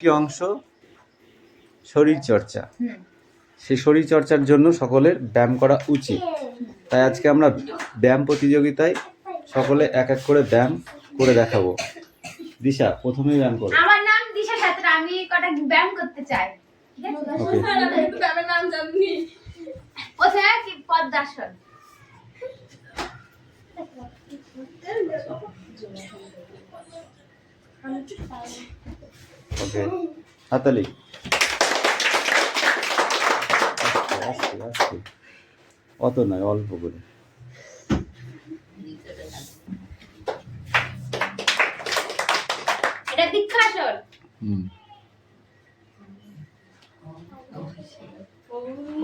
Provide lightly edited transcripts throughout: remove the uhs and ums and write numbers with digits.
কি অংশ শরীর চর্চা। সেই শরীর চর্চার জন্য সকলের ব্যায়াম করা উচিত। তাই আজকে আমরা ব্যায়াম প্রতিযোগিতায় সকলে এক এক করে ব্যায়াম করে দেখাবো। দিশা প্রথমেই ব্যায়াম করো। আমার নাম দিশা ছাত্রা, আমি কটা ব্যায়াম করতে চাই। ব্যায়ামের নাম জানি। প্রথমে কি পদ্মাসন। ওকে, হাতালি। আস্তে আস্তে, অত নয়, অল্প করে। এটা বৃক্ষাসন।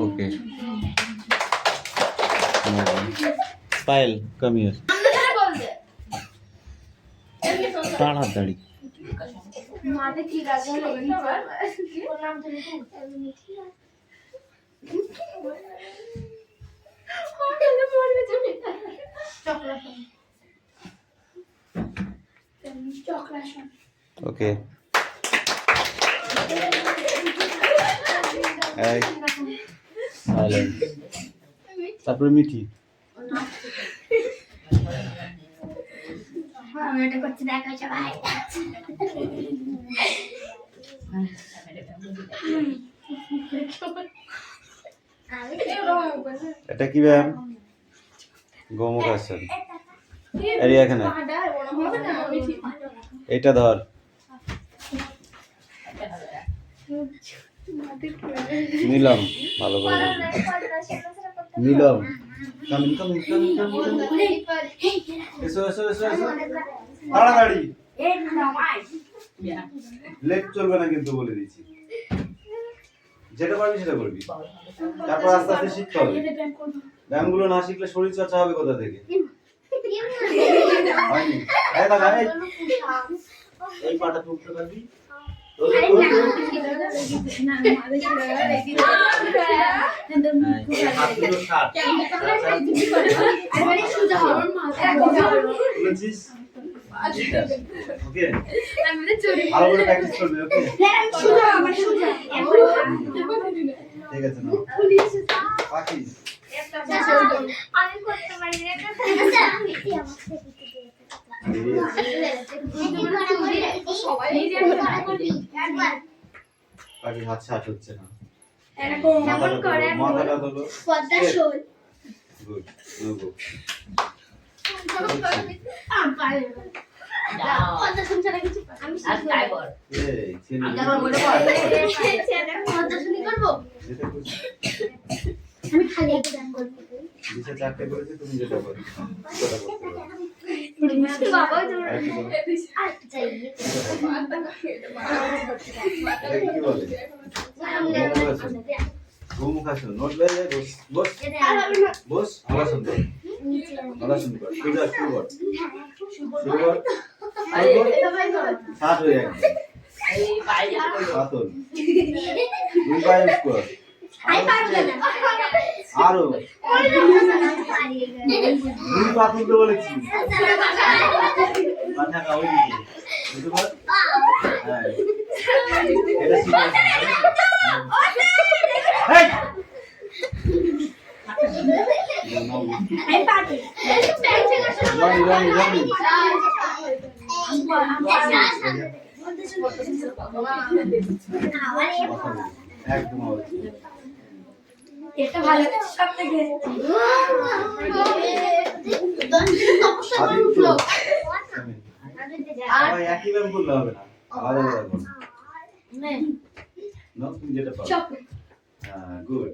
ওকে, পায়েল কাম হিয়ার। তাড়াতাড়ি। মাঝে কি রাখা টিচার ওর নাম তো লিখুন। ওখানে পড়বে তুমি। চক্রাসন। চক্রাসন। ওকে, এই সাইলেন্ট। তারপরে মিঠি। আমি এটা করছি, দেখা সবাই। এটা কি ব্যায়াম? গোমুখাসন। এরি এখানে এটা ধর। নিলাম, ভালো করে নিলাম। এসো এসো এসো এসো, তাড়াতাড়ি। লেট চলবে না কিন্তু, বলে দিচ্ছি। যেটা পারবি সেটা করবি, তারপর আস্তে আস্তে শিখতে হবে। ব্যায়ামগুলো না শিখলে শরীর চর্চা হবে কোথা থেকে? হয়নি। এই দাদা, এই পাটা তুলতে পারবি? ভালো করে প্র্যাকটিস করবি। ওকে, ঠিক আছে। না পাখি আমি করতে পারি না। পাখির হাত ছাট হচ্ছে না। মাথাটা তোলো। পদ্মাসন। গুড, নো গো। পদ্মাসন ছাড়া কিছু আমি ট্রাই কর। এই ছেলে আমি আবার বলে পদ্মাসনই করব। আমি খালি একটা গান করব। দিশা চারটে করেছে, তুমি যেটা করো সেটা করতে পারো। বাবা তুমি আর চাই। এটা কি বলে? গোমুখাসন। নোট বের করে বস বস। হলাসন কর, হলাসন কর। সোজা শুরু কর, শুরু কর। সাত হয়ে একদম পাতল। দুই পায়ে উঠ কর। আরো দুই পা তুলতে বলেছি। মাথা ওই দিকে বুঝতে পার। হ্যাঁ, এটা শিখেছি। এই রনি রনি রনি। একদম এটা ভালো সব থেকে একই ব্যায়াম করলে হবে না, আলাদা আলাদা করো। না, তুমি যেটা পারো। হ্যাঁ, গুড।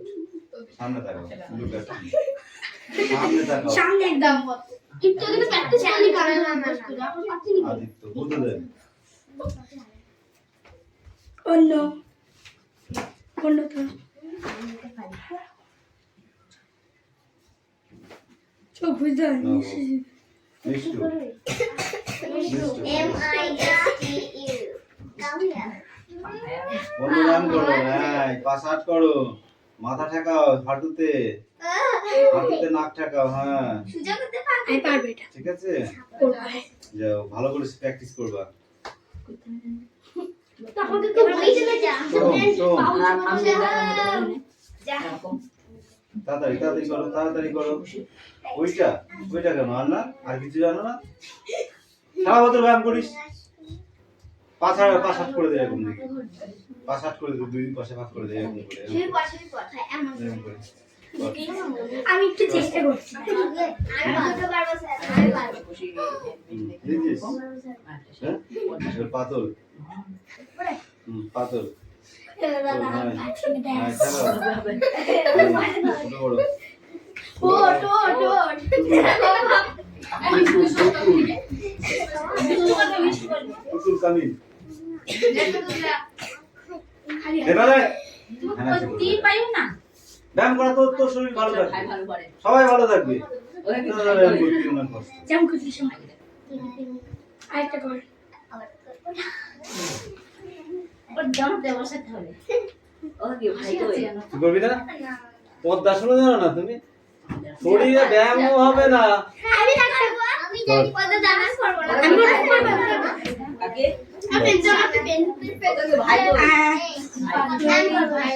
সামনে তাকাও, লুক অ্যাট মি। সামনে তাকাও। সামনে একদম একটু কিন্তু প্র্যাকটিস করলি কারণ না এখন পাচ্ছি না। আদিত্য বলতে দেন। অন্য অন্য তো চোখ বুঝতে মিষ্টু অন্য নাম করো। হ্যাঁ, পাশ আট করো। মাথা ঠেকাও হাঁটুতে, হাঁটুতে নাক ঠেকাও। হ্যাঁ, ঠিক আছে। যাও, ভালো করে প্র্যাকটিস করবা। তাহলে তো বলেই চলে যা তাড়াতাড়ি তাড়াতাড়ি করো, তাড়াতাড়ি করো। ওইটা ওইটা কেন আর না? আর কিছু জানো না? সারা বছর ব্যায়াম করিস। পাঁচ হাত করে দেয় এখন দেখি। 5 হাত করে দে, 2 পাশে ভাগ করে দেয় এখন করে। সেই পাশের কথা এমন এরকম করে। আমি একটু চেষ্টা করছি আমি কত পারবো স্যার আমি পারবো বুঝছিস? হ্যাঁ? এবার পাতল। পাতল। হ্যাঁ, ছোট বড়। ওট ওট ওট পুতুল কামিন। খালি এবারে তিন পাইও না ব্যায়াম করা তোর শরীর ভালো থাকবে, ভালো করে সবাই ভালো থাকবে। জাম করতে সময় আরেকটা কর ওর জামাতে বসাতে হবে ও কি ভাই তো কি করবি না? পদ্মাসনও জানো না তুমি? শরীরে ব্যায়ামও হবে না। আমি রাখবো আমি জানি কত জানা করব না আমি করব কাকে আপনি জামাতে পেন ভাই তো ভাই